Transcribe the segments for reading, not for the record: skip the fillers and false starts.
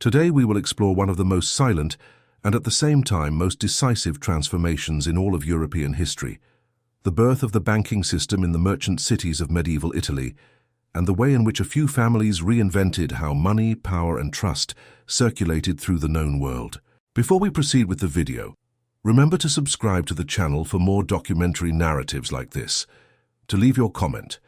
Today we will explore one of the most silent and at the same time most decisive transformations in all of European history, the birth of the banking system in the merchant cities of medieval Italy, and the way in which a few families reinvented how money, power and trust circulated through the known world. Before we proceed with the video, remember to subscribe to the channel for more documentary narratives like this, to leave your comment,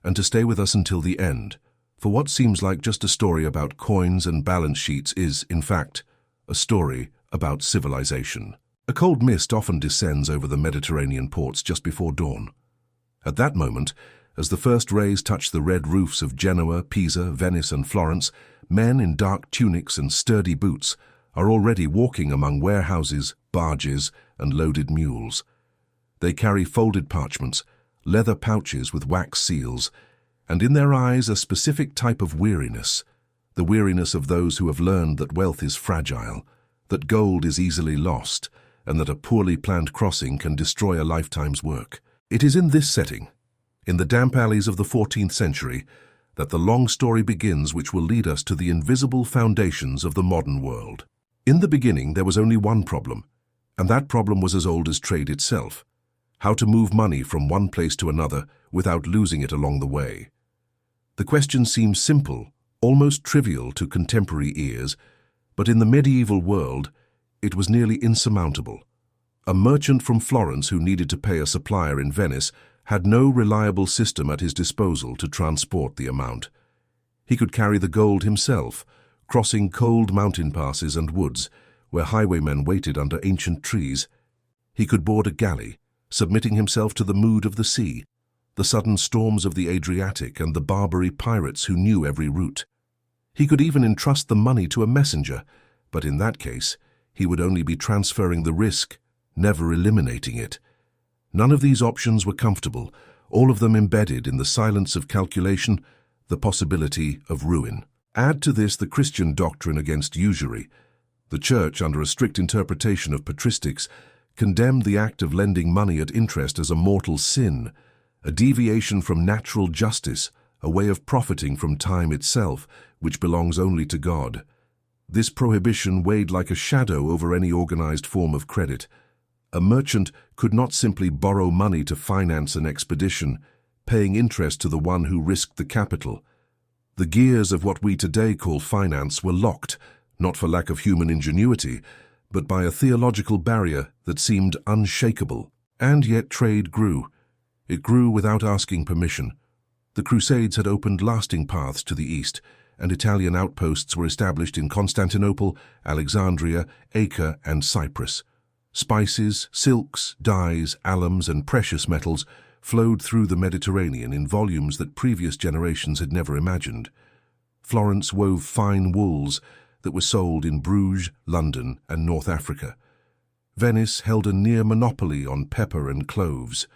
and to stay with us until the end, for what seems like just a story about coins and balance sheets is, in fact, a story about civilization. A cold mist often descends over the Mediterranean ports just before dawn. At that moment, as the first rays touch the red roofs of Genoa, Pisa, Venice and Florence, men in dark tunics and sturdy boots are already walking among warehouses, barges and loaded mules. They carry folded parchments, leather pouches with wax seals, and in their eyes a specific type of weariness, the weariness of those who have learned that wealth is fragile, that gold is easily lost, and that a poorly planned crossing can destroy a lifetime's work. It is in this setting, in the damp alleys of the 14th century, that the long story begins which will lead us to the invisible foundations of the modern world. In the beginning there was only one problem, and that problem was as old as trade itself: how to move money from one place to another without losing it along the way. The question seems simple, almost trivial to contemporary ears, but in the medieval world, it was nearly insurmountable. A merchant from Florence who needed to pay a supplier in Venice had no reliable system at his disposal to transport the amount. He could carry the gold himself, crossing cold mountain passes and woods, where highwaymen waited under ancient trees. He could board a galley, submitting himself to the mood of the sea, the sudden storms of the Adriatic and the Barbary pirates who knew every route. He could even entrust the money to a messenger, but in that case, he would only be transferring the risk, never eliminating it. None of these options were comfortable, all of them embedded in the silence of calculation, the possibility of ruin. Add to this the Christian doctrine against usury. The Church, under a strict interpretation of patristics, condemned the act of lending money at interest as a mortal sin, a deviation from natural justice, a way of profiting from time itself, which belongs only to God. This prohibition weighed like a shadow over any organized form of credit. A merchant could not simply borrow money to finance an expedition, paying interest to the one who risked the capital. The gears of what we today call finance were locked, not for lack of human ingenuity, but by a theological barrier that seemed unshakable. And yet trade grew. It grew without asking permission. The Crusades had opened lasting paths to the east, and Italian outposts were established in Constantinople, Alexandria, Acre, and Cyprus. Spices, silks, dyes, alums, and precious metals flowed through the Mediterranean in volumes that previous generations had never imagined. Florence wove fine wools that were sold in Bruges, London, and North Africa. Venice held a near monopoly on pepper and cloves.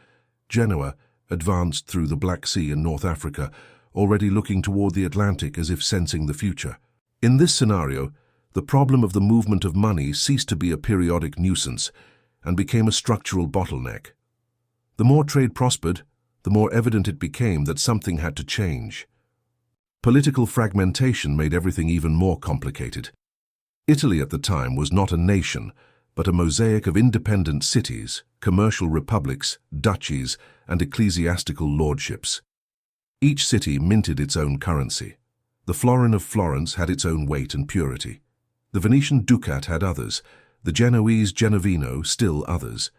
Genoa advanced through the Black Sea in North Africa, already looking toward the Atlantic as if sensing the future. In this scenario, the problem of the movement of money ceased to be a periodic nuisance and became a structural bottleneck. The more trade prospered, the more evident it became that something had to change. Political fragmentation made everything even more complicated. Italy at the time was not a nation, but a mosaic of independent cities, commercial republics, duchies, and ecclesiastical lordships. Each city minted its own currency. The florin of Florence had its own weight and purity. The Venetian ducat had others, the Genoese genovino still others.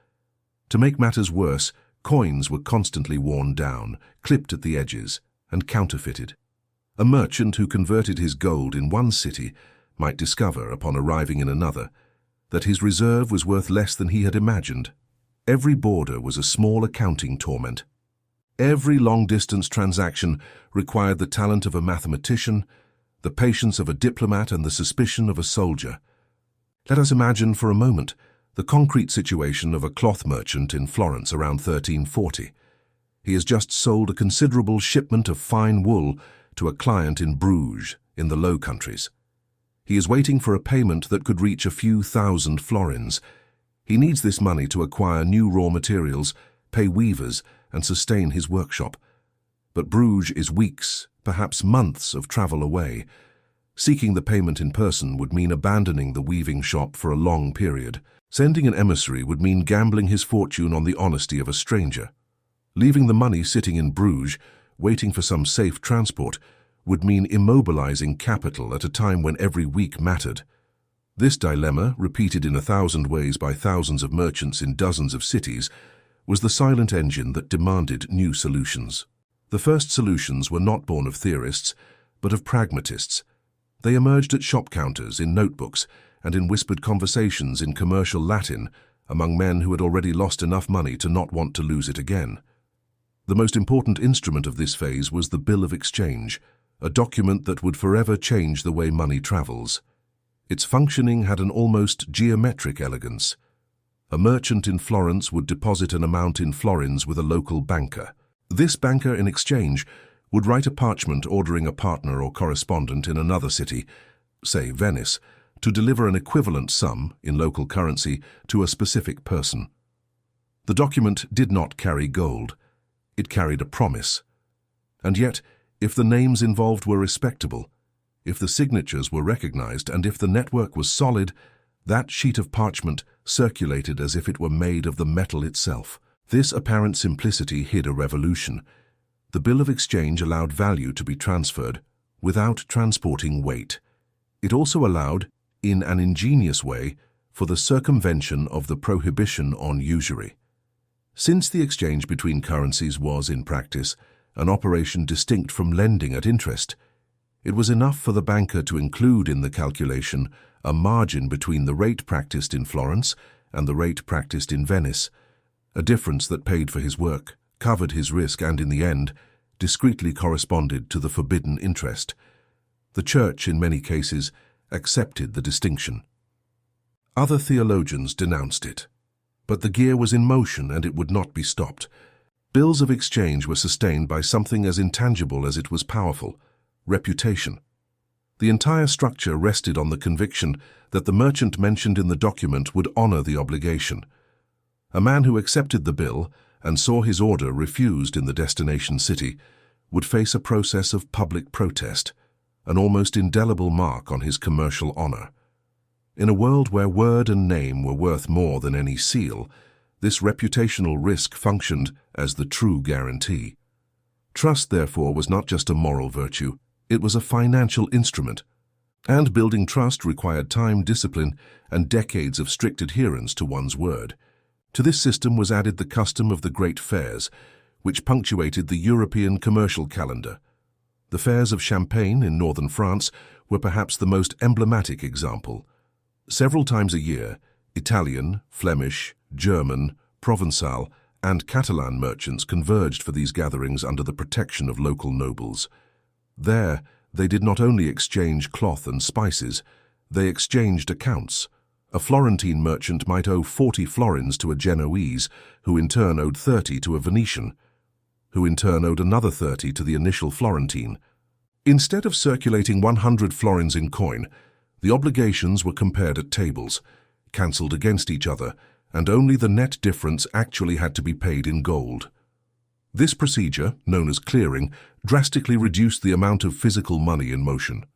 To make matters worse, coins were constantly worn down, clipped at the edges, and counterfeited. A merchant who converted his gold in one city might discover, upon arriving in another, that his reserve was worth less than he had imagined. Every border was a small accounting torment. Every long-distance transaction required the talent of a mathematician, the patience of a diplomat, and the suspicion of a soldier. Let us imagine for a moment the concrete situation of a cloth merchant in Florence around 1340. He has just sold a considerable shipment of fine wool to a client in Bruges, in the Low Countries. He is waiting for a payment that could reach a few thousand florins. He needs this money to acquire new raw materials, pay weavers, and sustain his workshop. But Bruges is weeks, perhaps months of travel away. Seeking the payment in person would mean abandoning the weaving shop for a long period. Sending an emissary would mean gambling his fortune on the honesty of a stranger. Leaving the money sitting in Bruges, waiting for some safe transport, would mean immobilizing capital at a time when every week mattered. This dilemma, repeated in 1,000 ways by thousands of merchants in dozens of cities, was the silent engine that demanded new solutions. The first solutions were not born of theorists, but of pragmatists. They emerged at shop counters, in notebooks, and in whispered conversations in commercial Latin among men who had already lost enough money to not want to lose it again. The most important instrument of this phase was the bill of exchange, a document that would forever change the way money travels. Its functioning had an almost geometric elegance. A merchant in Florence would deposit an amount in florins with a local banker. This banker, in exchange, would write a parchment ordering a partner or correspondent in another city, say Venice, to deliver an equivalent sum, in local currency, to a specific person. The document did not carry gold. It carried a promise. And yet, if the names involved were respectable, if the signatures were recognized, and if the network was solid, that sheet of parchment circulated as if it were made of the metal itself. This apparent simplicity hid a revolution. The bill of exchange allowed value to be transferred without transporting weight. It also allowed, in an ingenious way, for the circumvention of the prohibition on usury. Since the exchange between currencies was, in practice, an operation distinct from lending at interest, it was enough for the banker to include in the calculation a margin between the rate practiced in Florence and the rate practiced in Venice, a difference that paid for his work, covered his risk, and, in the end, discreetly corresponded to the forbidden interest. The Church, in many cases, accepted the distinction. Other theologians denounced it. But the gear was in motion and it would not be stopped. Bills of exchange were sustained by something as intangible as it was powerful: reputation. The entire structure rested on the conviction that the merchant mentioned in the document would honor the obligation. A man who accepted the bill and saw his order refused in the destination city would face a process of public protest, an almost indelible mark on his commercial honor. In a world where word and name were worth more than any seal, this reputational risk functioned as the true guarantee. Trust, therefore, was not just a moral virtue, it was a financial instrument. And building trust required time, discipline, and decades of strict adherence to one's word. To this system was added the custom of the great fairs, which punctuated the European commercial calendar. The fairs of Champagne in northern France were perhaps the most emblematic example. Several times a year, Italian, Flemish, German, Provençal, and Catalan merchants converged for these gatherings under the protection of local nobles. There, they did not only exchange cloth and spices, they exchanged accounts. A Florentine merchant might owe 40 florins to a Genoese, who in turn owed 30 to a Venetian, who in turn owed another 30 to the initial Florentine. Instead of circulating 100 florins in coin, the obligations were compared at tables, cancelled against each other, and only the net difference actually had to be paid in gold. This procedure, known as clearing, drastically reduced the amount of physical money in motion.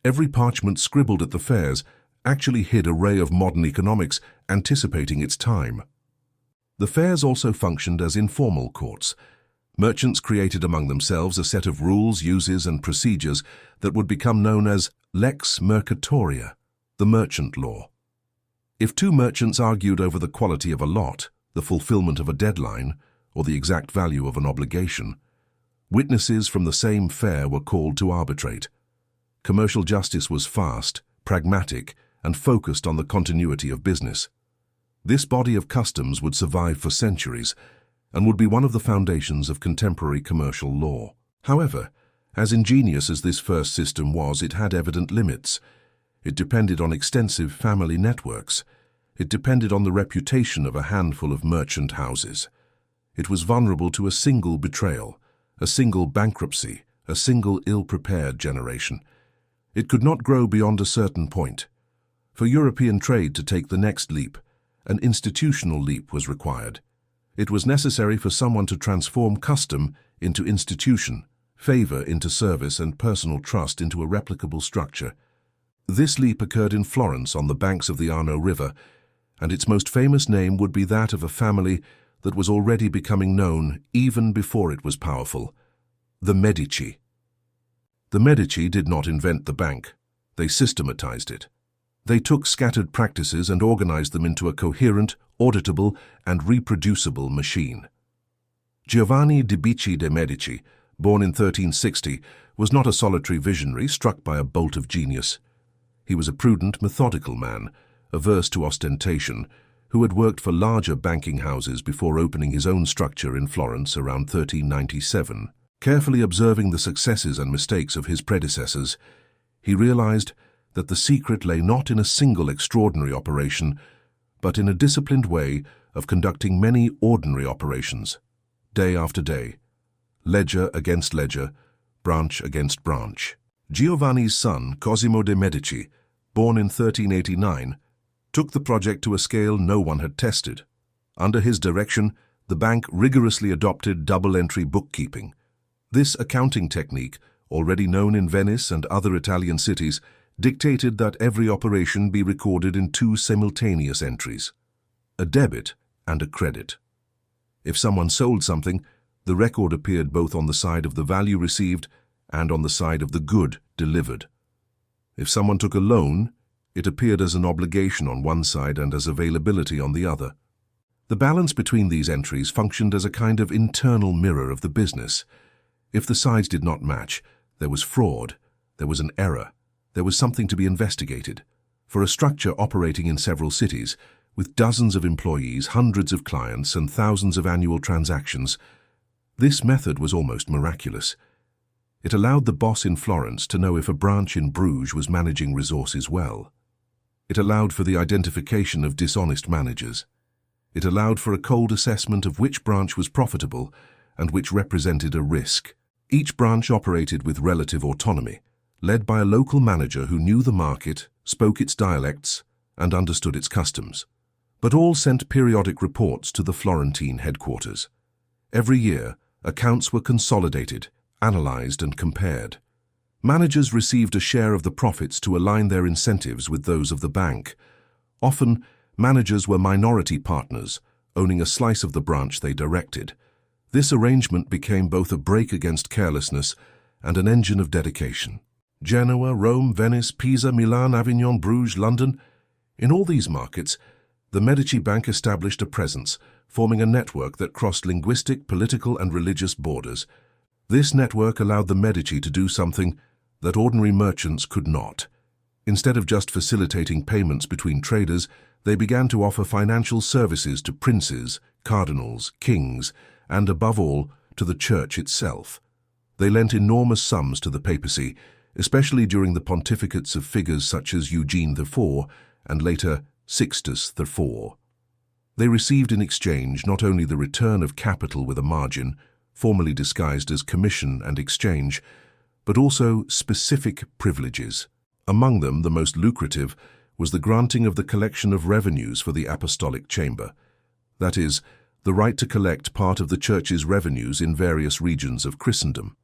Every parchment scribbled at the fairs actually hid a ray of modern economics anticipating its time. The fairs also functioned as informal courts. Merchants created among themselves a set of rules, uses, and procedures that would become known as lex mercatoria, the merchant law. If two merchants argued over the quality of a lot, the fulfillment of a deadline, or the exact value of an obligation, witnesses from the same fair were called to arbitrate. Commercial justice was fast, pragmatic, and focused on the continuity of business. This body of customs would survive for centuries and would be one of the foundations of contemporary commercial law. However, as ingenious as this first system was, it had evident limits. It depended on extensive family networks. It depended on the reputation of a handful of merchant houses. It was vulnerable to a single betrayal, a single bankruptcy, a single ill-prepared generation. It could not grow beyond a certain point. For European trade to take the next leap, an institutional leap was required. It was necessary for someone to transform custom into institution, favor into service and personal trust into a replicable structure. This leap occurred in Florence on the banks of the Arno River, and its most famous name would be that of a family that was already becoming known even before it was powerful: the Medici. The Medici did not invent the bank. They systematized it. They took scattered practices and organized them into a coherent, auditable, and reproducible machine. Giovanni di Bicci de' Medici, born in 1360, was not a solitary visionary struck by a bolt of genius. He was a prudent, methodical man, averse to ostentation, who had worked for larger banking houses before opening his own structure in Florence around 1397. Carefully observing the successes and mistakes of his predecessors, he realized that the secret lay not in a single extraordinary operation, but in a disciplined way of conducting many ordinary operations, day after day, ledger against ledger, branch against branch. Giovanni's son, Cosimo de' Medici, born in 1389, took the project to a scale no one had tested. Under his direction, the bank rigorously adopted double-entry bookkeeping. This accounting technique, already known in Venice and other Italian cities, dictated that every operation be recorded in two simultaneous entries: a debit and a credit. If someone sold something, the record appeared both on the side of the value received and on the side of the good delivered. If someone took a loan, it appeared as an obligation on one side and as availability on the other. The balance between these entries functioned as a kind of internal mirror of the business. If the sides did not match, there was fraud, there was an error, there was something to be investigated. For a structure operating in several cities, with dozens of employees, hundreds of clients, and thousands of annual transactions, this method was almost miraculous. It allowed the boss in Florence to know if a branch in Bruges was managing resources well. It allowed for the identification of dishonest managers. It allowed for a cold assessment of which branch was profitable and which represented a risk. Each branch operated with relative autonomy, led by a local manager who knew the market, spoke its dialects, and understood its customs. But all sent periodic reports to the Florentine headquarters. Every year, accounts were consolidated, analyzed, and compared. Managers received a share of the profits to align their incentives with those of the bank. Often, managers were minority partners, owning a slice of the branch they directed. This arrangement became both a brake against carelessness and an engine of dedication. Genoa, Rome, Venice, Pisa, Milan, Avignon, Bruges, London. In all these markets, the Medici Bank established a presence, forming a network that crossed linguistic, political, and religious borders. This network allowed the Medici to do something that ordinary merchants could not. Instead of just facilitating payments between traders, they began to offer financial services to princes, cardinals, kings, and above all, to the church itself. They lent enormous sums to the papacy, especially during the pontificates of figures such as Eugene IV and later Sixtus IV. They received in exchange not only the return of capital with a margin, formerly disguised as commission and exchange, but also specific privileges. Among them, the most lucrative was the granting of the collection of revenues for the apostolic chamber. That is, the right to collect part of the church's revenues in various regions of Christendom.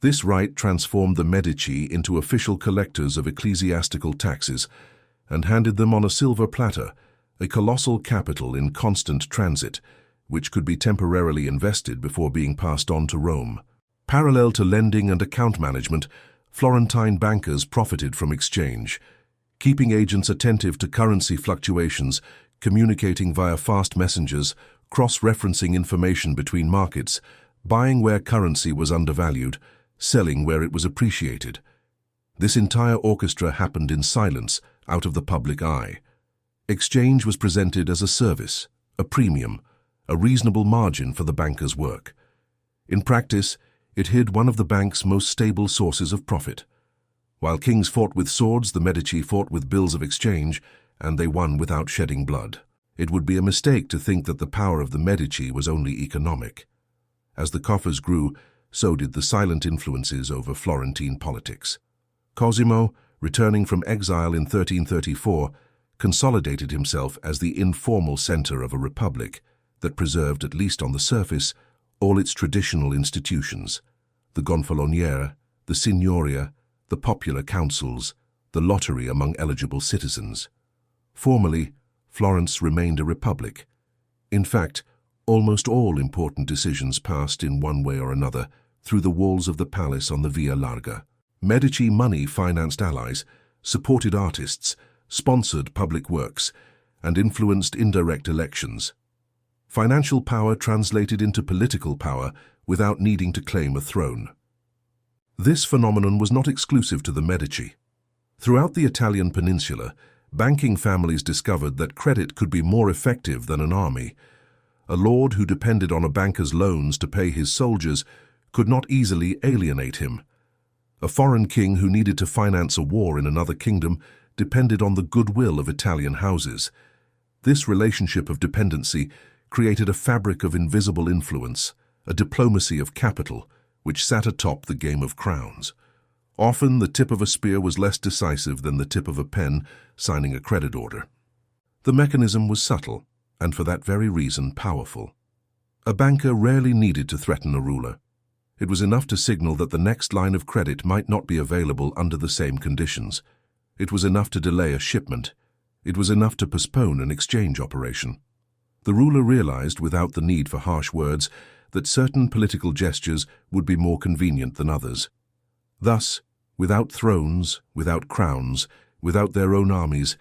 This right transformed the Medici into official collectors of ecclesiastical taxes and handed them on a silver platter a colossal capital in constant transit, which could be temporarily invested before being passed on to Rome. Parallel to lending and account management, Florentine bankers profited from exchange, keeping agents attentive to currency fluctuations, communicating via fast messengers, cross-referencing information between markets, buying where currency was undervalued, selling where it was appreciated. This entire orchestra happened in silence, out of the public eye. Exchange was presented as a service, a premium, a reasonable margin for the banker's work. In practice, it hid one of the bank's most stable sources of profit. While kings fought with swords, the Medici fought with bills of exchange, and they won without shedding blood. It would be a mistake to think that the power of the Medici was only economic. As the coffers grew, so did the silent influences over Florentine politics. Cosimo, returning from exile in 1334, consolidated himself as the informal center of a republic that preserved, at least on the surface, all its traditional institutions. the gonfaloniere, the signoria, the popular councils, the lottery among eligible citizens. Formally, Florence remained a republic. In fact, almost all important decisions passed in one way or another through the walls of the palace on the Via Larga. Medici money financed allies, supported artists, sponsored public works, and influenced indirect elections. Financial power translated into political power without needing to claim a throne. This phenomenon was not exclusive to the Medici. Throughout the Italian peninsula, banking families discovered that credit could be more effective than an army. A lord who depended on a banker's loans to pay his soldiers could not easily alienate him. A foreign king who needed to finance a war in another kingdom depended on the goodwill of Italian houses. This relationship of dependency created a fabric of invisible influence, a diplomacy of capital, which sat atop the game of crowns. Often, the tip of a spear was less decisive than the tip of a pen signing a credit order. The mechanism was subtle, and for that very reason powerful. A banker rarely needed to threaten a ruler. It was enough to signal that the next line of credit might not be available under the same conditions. It was enough to delay a shipment. It was enough to postpone an exchange operation. The ruler realized, without the need for harsh words, that certain political gestures would be more convenient than others. Thus, without thrones, without crowns, without their own armies,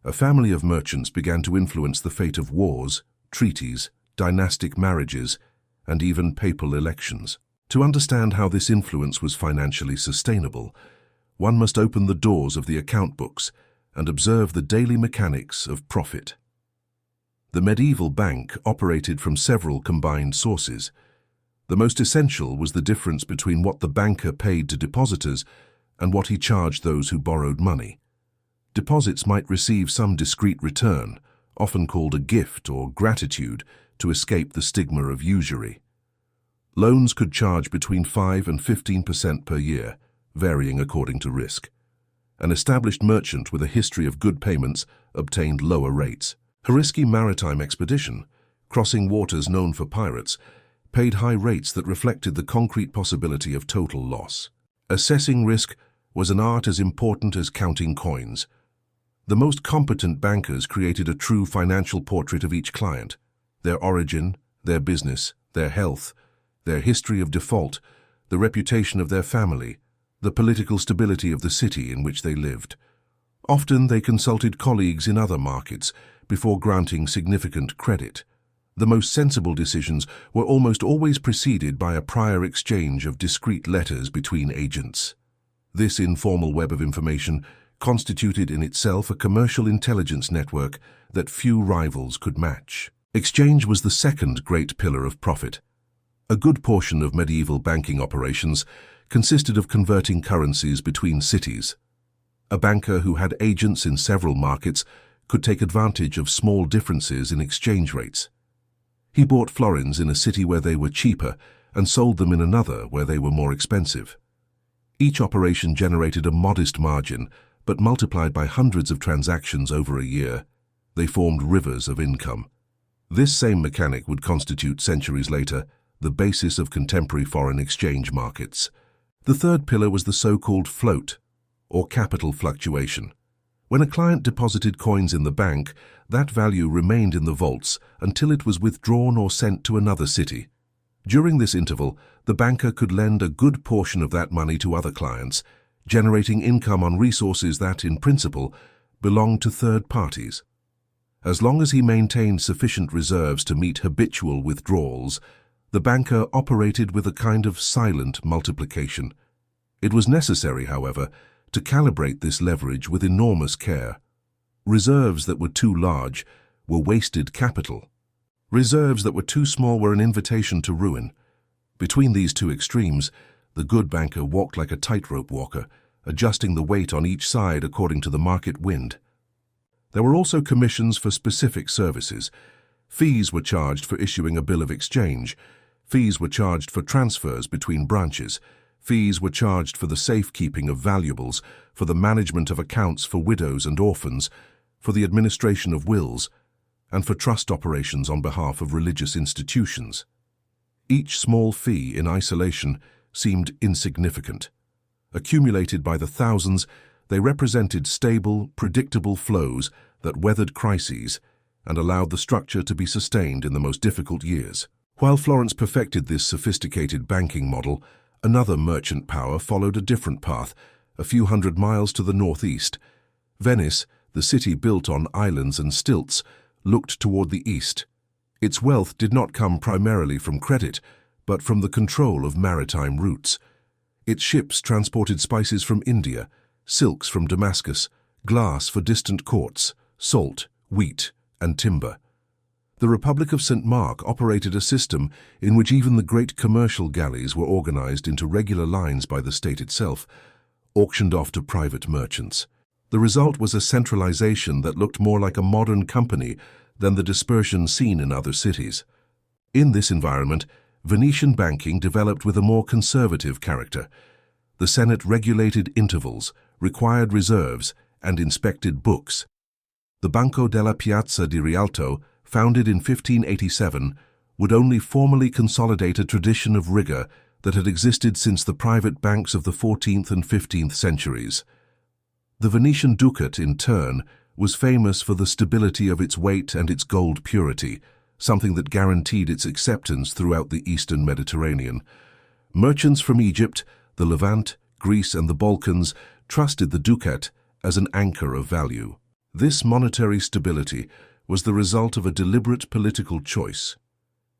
a family of merchants began to influence the fate of wars, treaties, dynastic marriages, and even papal elections. To understand how this influence was financially sustainable, one must open the doors of the account books and observe the daily mechanics of profit. The medieval bank operated from several combined sources. The most essential was the difference between what the banker paid to depositors and what he charged those who borrowed money. Deposits might receive some discrete return, often called a gift or gratitude, to escape the stigma of usury. Loans could charge between 5 and 15% per year, varying according to risk. An established merchant with a history of good payments obtained lower rates. A risky maritime expedition, crossing waters known for pirates, paid high rates that reflected the concrete possibility of total loss. Assessing risk was an art as important as counting coins. The most competent bankers created a true financial portrait of each client: their origin, their business, their health, their history of default, the reputation of their family, the political stability of the city in which they lived. Often they consulted colleagues in other markets before granting significant credit. The most sensible decisions were almost always preceded by a prior exchange of discreet letters between agents. This informal web of information constituted in itself a commercial intelligence network that few rivals could match. Exchange was the second great pillar of profit. A good portion of medieval banking operations consisted of converting currencies between cities. A banker who had agents in several markets could take advantage of small differences in exchange rates. He bought florins in a city where they were cheaper and sold them in another where they were more expensive. Each operation generated a modest margin, but multiplied by hundreds of transactions over a year, they formed rivers of income. This same mechanic would constitute, centuries later, the basis of contemporary foreign exchange markets. The third pillar was the so-called float, or capital fluctuation. When a client deposited coins in the bank, that value remained in the vaults until it was withdrawn or sent to another city. During this interval, the banker could lend a good portion of that money to other clients, generating income on resources that, in principle, belonged to third parties. As long as he maintained sufficient reserves to meet habitual withdrawals, the banker operated with a kind of silent multiplication. It was necessary, however, to calibrate this leverage with enormous care. Reserves that were too large were wasted capital. Reserves that were too small were an invitation to ruin. Between these two extremes, the good banker walked like a tightrope walker, adjusting the weight on each side according to the market wind. There were also commissions for specific services. Fees were charged for issuing a bill of exchange. Fees were charged for transfers between branches. Fees were charged for the safekeeping of valuables, for the management of accounts for widows and orphans, for the administration of wills, and for trust operations on behalf of religious institutions. Each small fee in isolation seemed insignificant. Accumulated by the thousands, they represented stable, predictable flows that weathered crises and allowed the structure to be sustained in the most difficult years. While Florence perfected this sophisticated banking model, another merchant power followed a different path, a few hundred miles to the northeast. Venice, the city built on islands and stilts, looked toward the east. Its wealth did not come primarily from credit, but from the control of maritime routes. Its ships transported spices from India, silks from Damascus, glass for distant courts, salt, wheat, and timber. The Republic of St. Mark operated a system in which even the great commercial galleys were organized into regular lines by the state itself, auctioned off to private merchants. The result was a centralization that looked more like a modern company than the dispersion seen in other cities. In this environment, Venetian banking developed with a more conservative character. The Senate regulated intervals, required reserves, and inspected books. The Banco della Piazza di Rialto, founded in 1587, would only formally consolidate a tradition of rigor that had existed since the private banks of the 14th and 15th centuries. The Venetian ducat, in turn, was famous for the stability of its weight and its gold purity, something that guaranteed its acceptance throughout the Eastern Mediterranean. Merchants from Egypt, the Levant, Greece, and the Balkans trusted the ducat as an anchor of value. This monetary stability was the result of a deliberate political choice.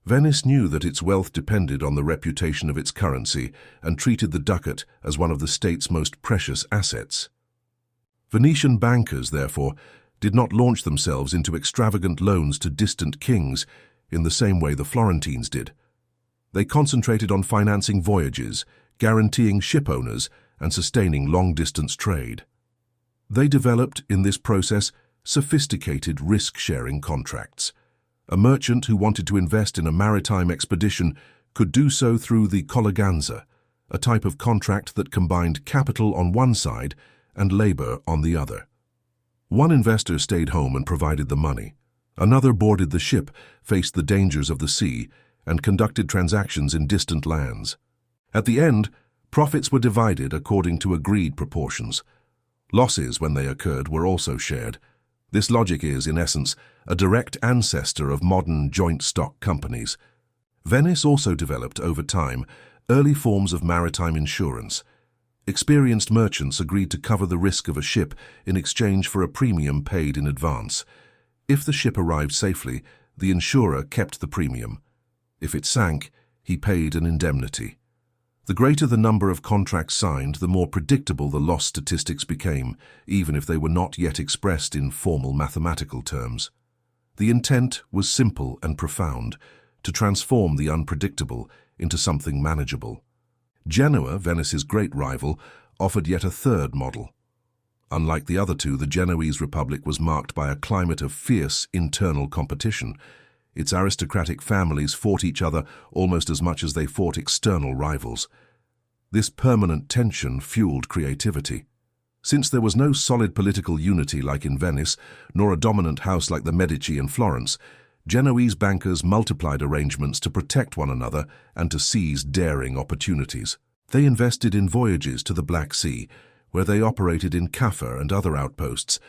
Venice knew that its wealth depended on the reputation of its currency and treated the ducat as one of the state's most precious assets. Venetian bankers, therefore, did not launch themselves into extravagant loans to distant kings in the same way the Florentines did. They concentrated on financing voyages, guaranteeing ship owners, and sustaining long-distance trade. They developed, in this process, sophisticated risk-sharing contracts. A merchant who wanted to invest in a maritime expedition could do so through the colleganza, a type of contract that combined capital on one side and labor on the other. One investor stayed home and provided the money. Another boarded the ship, faced the dangers of the sea, and conducted transactions in distant lands. At the end, profits were divided according to agreed proportions. Losses, when they occurred, were also shared. This logic is, in essence, a direct ancestor of modern joint stock companies. Venice also developed, over time, early forms of maritime insurance. Experienced merchants agreed to cover the risk of a ship in exchange for a premium paid in advance. If the ship arrived safely, the insurer kept the premium. If it sank, he paid an indemnity. The greater the number of contracts signed, the more predictable the loss statistics became, even if they were not yet expressed in formal mathematical terms. The intent was simple and profound, to transform the unpredictable into something manageable. Genoa, Venice's great rival, offered yet a third model. Unlike the other two, the Genoese Republic was marked by a climate of fierce internal competition. Its aristocratic families fought each other almost as much as they fought external rivals. This permanent tension fueled creativity. Since there was no solid political unity like in Venice, nor a dominant house like the Medici in Florence, Genoese bankers multiplied arrangements to protect one another and to seize daring opportunities. They invested in voyages to the Black Sea, where they operated in Kaffa and other outposts,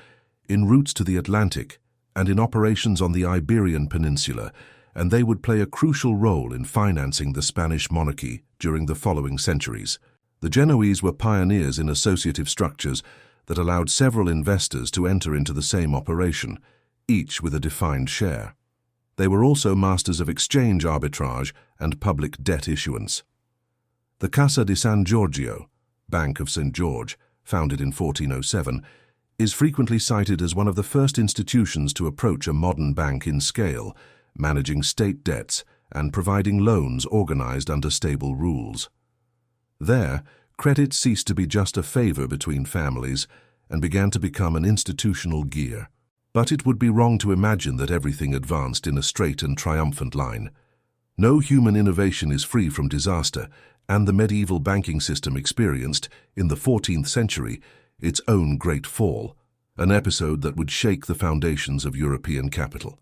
in routes to the Atlantic, and in operations on the Iberian Peninsula, and they would play a crucial role in financing the Spanish monarchy during the following centuries. The Genoese were pioneers in associative structures that allowed several investors to enter into the same operation, each with a defined share. They were also masters of exchange arbitrage and public debt issuance. The Cassa di San Giorgio, Bank of St. George, founded in 1407, is frequently cited as one of the first institutions to approach a modern bank in scale, managing state debts and providing loans organized under stable rules. There, credit ceased to be just a favor between families and began to become an institutional gear. But it would be wrong to imagine that everything advanced in a straight and triumphant line. No human innovation is free from disaster, and the medieval banking system experienced, in the 14th century, its own great fall, an episode that would shake the foundations of European capital.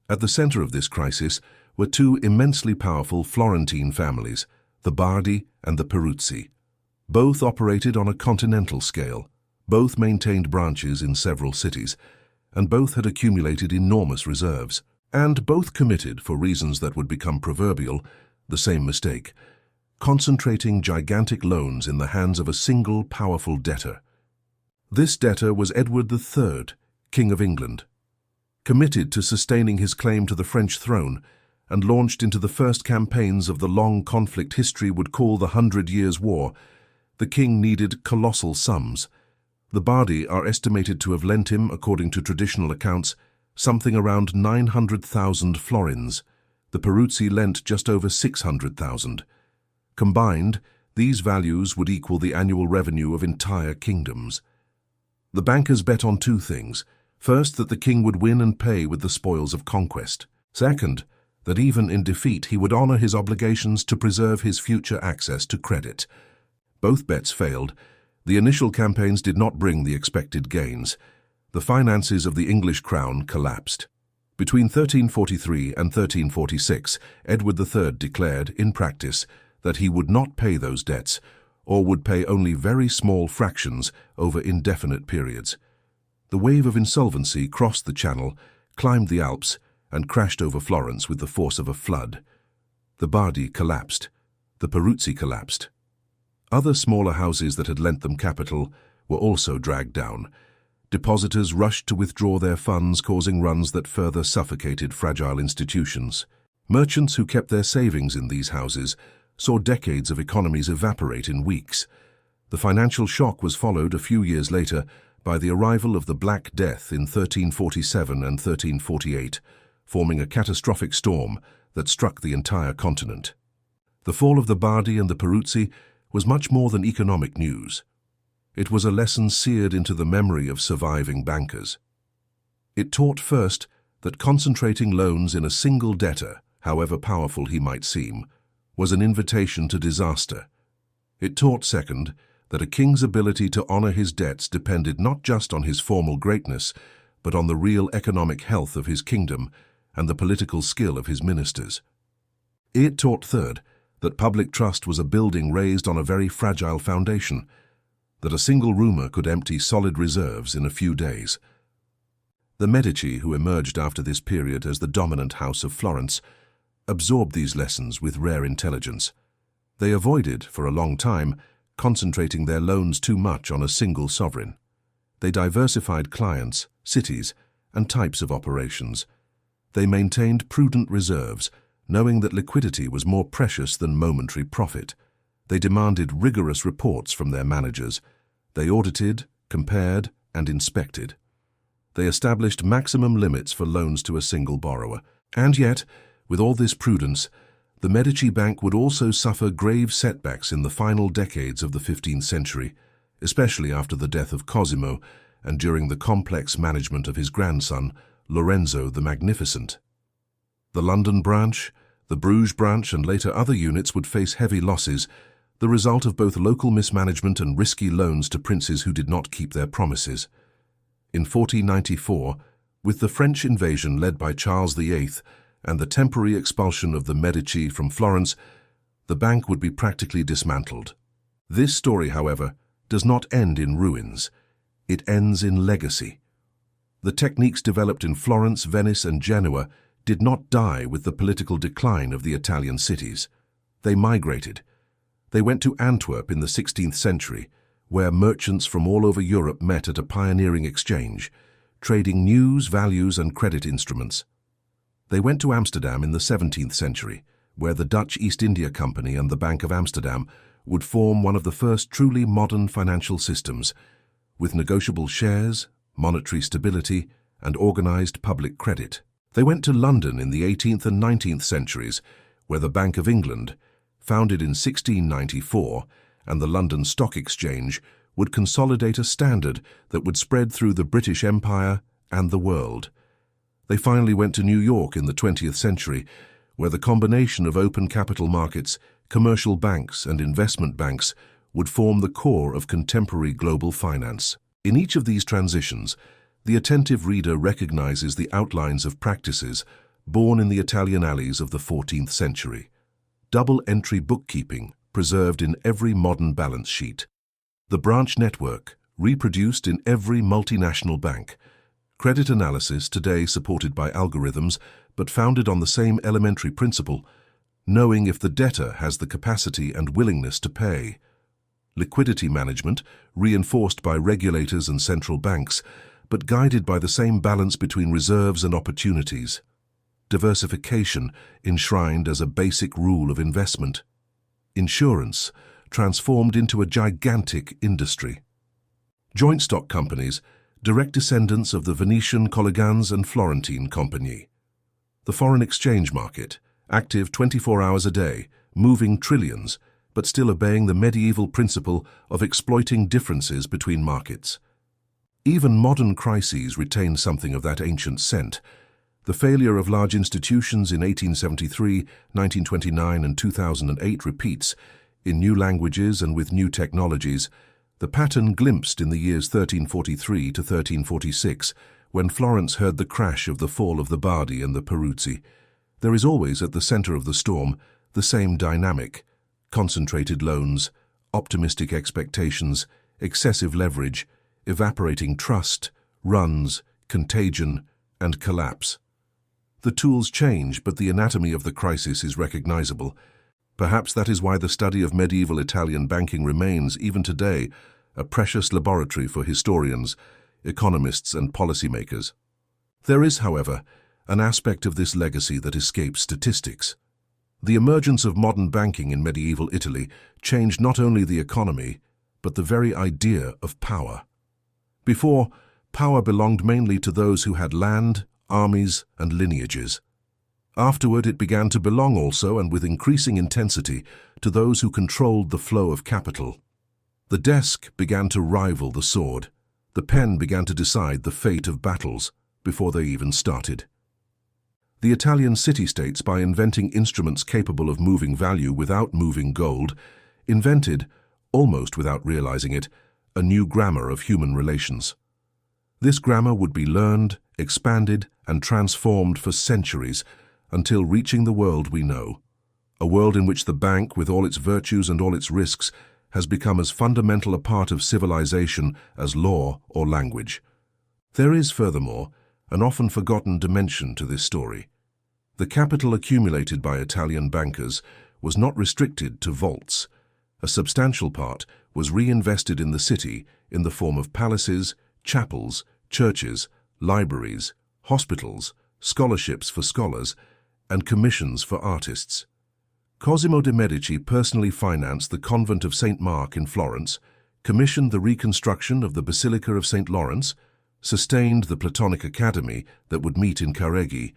At the center of this crisis were two immensely powerful Florentine families, the Bardi and the Peruzzi. Both operated on a continental scale, both maintained branches in several cities, and both had accumulated enormous reserves. And both committed, for reasons that would become proverbial, the same mistake, concentrating gigantic loans in the hands of a single powerful debtor. This debtor was Edward III, King of England. Committed to sustaining his claim to the French throne, and launched into the first campaigns of the long conflict history would call the 100 Years' War, the king needed colossal sums. The Bardi are estimated to have lent him, according to traditional accounts, something around 900,000 florins. The Peruzzi lent just over 600,000. Combined, these values would equal the annual revenue of entire kingdoms. The bankers bet on two things. First, that the king would win and pay with the spoils of conquest. Second, that even in defeat he would honor his obligations to preserve his future access to credit. Both bets failed. The initial campaigns did not bring the expected gains. The finances of the English crown collapsed. Between 1343 and 1346, Edward III declared, in practice, that he would not pay those debts, or would pay only very small fractions over indefinite periods. The wave of insolvency crossed the Channel, climbed the Alps, and crashed over Florence with the force of a flood. The Bardi collapsed. The Peruzzi collapsed. Other smaller houses that had lent them capital were also dragged down. Depositors rushed to withdraw their funds, causing runs that further suffocated fragile institutions. Merchants who kept their savings in these houses saw decades of economies evaporate in weeks. The financial shock was followed a few years later by the arrival of the Black Death in 1347 and 1348, forming a catastrophic storm that struck the entire continent. The fall of the Bardi and the Peruzzi was much more than economic news. It was a lesson seared into the memory of surviving bankers. It taught first that concentrating loans in a single debtor, however powerful he might seem, was an invitation to disaster. It taught second that a king's ability to honor his debts depended not just on his formal greatness, but on the real economic health of his kingdom and the political skill of his ministers. It taught third that public trust was a building raised on a very fragile foundation, that a single rumor could empty solid reserves in a few days. The Medici, who emerged after this period as the dominant house of Florence, absorbed these lessons with rare intelligence. They avoided, for a long time, concentrating their loans too much on a single sovereign. They diversified clients, cities, and types of operations. They maintained prudent reserves, knowing that liquidity was more precious than momentary profit. They demanded rigorous reports from their managers. They audited, compared, and inspected. They established maximum limits for loans to a single borrower. And yet, with all this prudence, the Medici Bank would also suffer grave setbacks in the final decades of the 15th century, especially after the death of Cosimo and during the complex management of his grandson, Lorenzo the Magnificent. The London branch, the Bruges branch, and later other units would face heavy losses, the result of both local mismanagement and risky loans to princes who did not keep their promises. In 1494, with the French invasion led by Charles VIII and the temporary expulsion of the Medici from Florence, the bank would be practically dismantled. This story, however, does not end in ruins. It ends in legacy. The techniques developed in Florence, Venice, and Genoa did not die with the political decline of the Italian cities. They migrated. They went to Antwerp in the 16th century, where merchants from all over Europe met at a pioneering exchange, trading news, values, and credit instruments. They went to Amsterdam in the 17th century, where the Dutch East India Company and the Bank of Amsterdam would form one of the first truly modern financial systems, with negotiable shares, monetary stability, and organized public credit. They went to London in the 18th and 19th centuries, where the Bank of England, founded in 1694, and the London Stock Exchange would consolidate a standard that would spread through the British Empire and the world. They finally went to New York in the 20th century, where the combination of open capital markets, commercial banks, and investment banks would form the core of contemporary global finance. In each of these transitions, the attentive reader recognizes the outlines of practices born in the Italian alleys of the 14th century. double-entry bookkeeping preserved in every modern balance sheet. The branch network reproduced in every multinational bank. Credit analysis today supported by algorithms but founded on the same elementary principle, knowing if the debtor has the capacity and willingness to pay. Liquidity management reinforced by regulators and central banks, but guided by the same balance between reserves and opportunities. Diversification enshrined as a basic rule of investment. Insurance transformed into a gigantic industry. Joint stock companies, direct descendants of the Venetian Colligans and Florentine Compagnie. The foreign exchange market, active 24 hours a day, moving trillions, but still obeying the medieval principle of exploiting differences between markets. Even modern crises retain something of that ancient scent. The failure of large institutions in 1873, 1929 and 2008 repeats, in new languages and with new technologies, the pattern glimpsed in the years 1343 to 1346, when Florence heard the crash of the fall of the Bardi and the Peruzzi. There is always at the center of the storm the same dynamic: concentrated loans, optimistic expectations, excessive leverage, evaporating trust, runs, contagion, and collapse. The tools change, but the anatomy of the crisis is recognizable. Perhaps that is why the study of medieval Italian banking remains, even today, a precious laboratory for historians, economists, and policymakers. There is, however, an aspect of this legacy that escapes statistics. The emergence of modern banking in medieval Italy changed not only the economy, but the very idea of power. Before, power belonged mainly to those who had land, armies, and lineages. Afterward, it began to belong also, and with increasing intensity, to those who controlled the flow of capital. The desk began to rival the sword. The pen began to decide the fate of battles before they even started. The Italian city-states, by inventing instruments capable of moving value without moving gold, invented, almost without realizing it, a new grammar of human relations. This grammar would be learned, expanded, and transformed for centuries, until reaching the world we know, a world in which the bank, with all its virtues and all its risks, has become as fundamental a part of civilization as law or language. There is, furthermore, an often forgotten dimension to this story. The capital accumulated by Italian bankers was not restricted to vaults. A substantial part was reinvested in the city in the form of palaces, chapels, churches, libraries, hospitals, scholarships for scholars, and commissions for artists. Cosimo de' Medici personally financed the convent of St. Mark in Florence, commissioned the reconstruction of the Basilica of St. Lawrence, sustained the Platonic Academy that would meet in Careggi,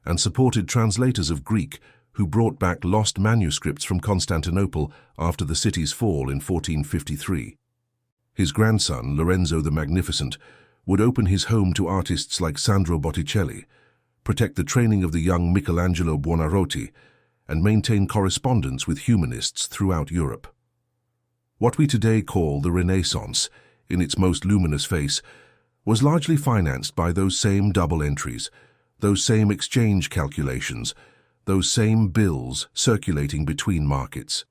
and supported translators of Greek who brought back lost manuscripts from Constantinople after the city's fall in 1453. His grandson, Lorenzo the Magnificent, would open his home to artists like Sandro Botticelli, protect the training of the young Michelangelo Buonarroti, and maintain correspondence with humanists throughout Europe. What we today call the Renaissance, in its most luminous phase, was largely financed by those same double entries, those same exchange calculations, those same bills circulating between markets.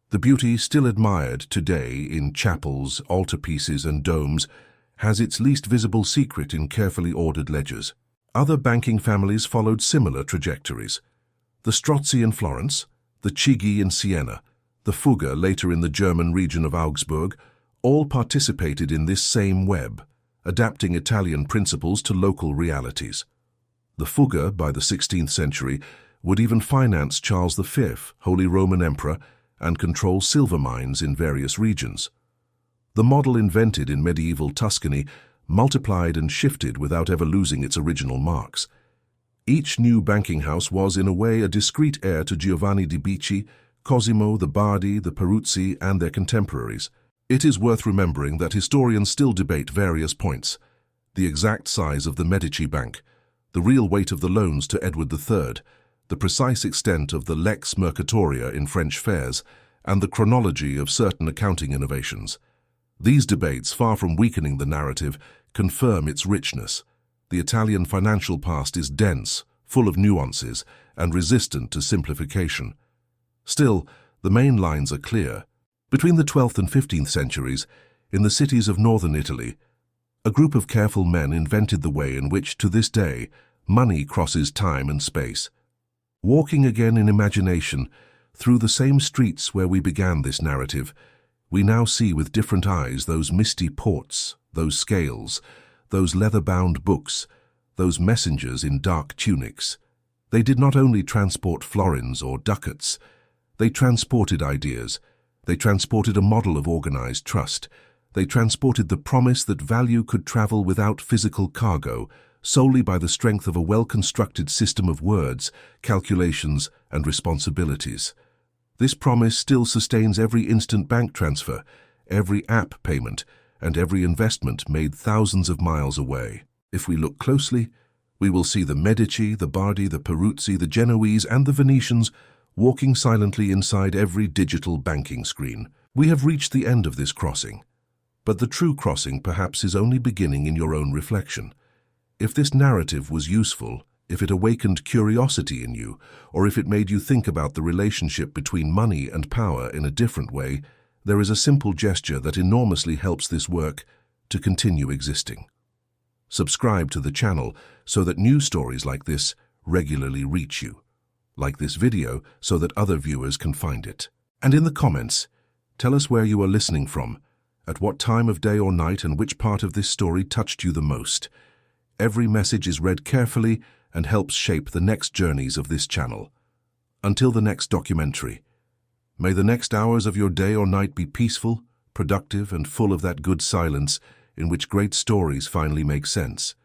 The beauty still admired today in chapels, altarpieces, and domes has its least visible secret in carefully ordered ledgers. Other banking families followed similar trajectories. The Strozzi in Florence, the Chigi in Siena, the Fugger later in the German region of Augsburg, all participated in this same web, adapting Italian principles to local realities. The Fugger, by the 16th century, would even finance Charles V, Holy Roman Emperor, and control silver mines in various regions. The model invented in medieval Tuscany multiplied and shifted without ever losing its original marks. Each new banking house was, in a way, a discreet heir to Giovanni di Bicci, Cosimo, the Bardi, the Peruzzi, and their contemporaries. It is worth remembering that historians still debate various points: the exact size of the Medici Bank, the real weight of the loans to Edward III, the precise extent of the lex mercatoria in French fairs, and the chronology of certain accounting innovations. These debates, far from weakening the narrative, confirm its richness. The Italian financial past is dense, full of nuances, and resistant to simplification. Still, the main lines are clear. Between the 12th and 15th centuries, in the cities of northern Italy, a group of careful men invented the way in which, to this day, money crosses time and space. Walking again in imagination, through the same streets where we began this narrative, we now see with different eyes those misty ports, those scales, those leather-bound books, those messengers in dark tunics. They did not only transport florins or ducats, they transported ideas. They transported a model of organized trust. They transported the promise that value could travel without physical cargo, solely by the strength of a well-constructed system of words, calculations, and responsibilities. This promise still sustains every instant bank transfer, every app payment, and every investment made thousands of miles away. If we look closely, we will see the Medici, the Bardi, the Peruzzi, the Genoese, and the Venetians walking silently inside every digital banking screen. We have reached the end of this crossing, but the true crossing perhaps is only beginning in your own reflection. If this narrative was useful, if it awakened curiosity in you, or if it made you think about the relationship between money and power in a different way, there is a simple gesture that enormously helps this work to continue existing. Subscribe to the channel so that new stories like this regularly reach you. Like this video so that other viewers can find it. And in the comments, tell us where you are listening from, at what time of day or night, and which part of this story touched you the most. Every message is read carefully and helps shape the next journeys of this channel. Until the next documentary, may the next hours of your day or night be peaceful, productive, and full of that good silence in which great stories finally make sense.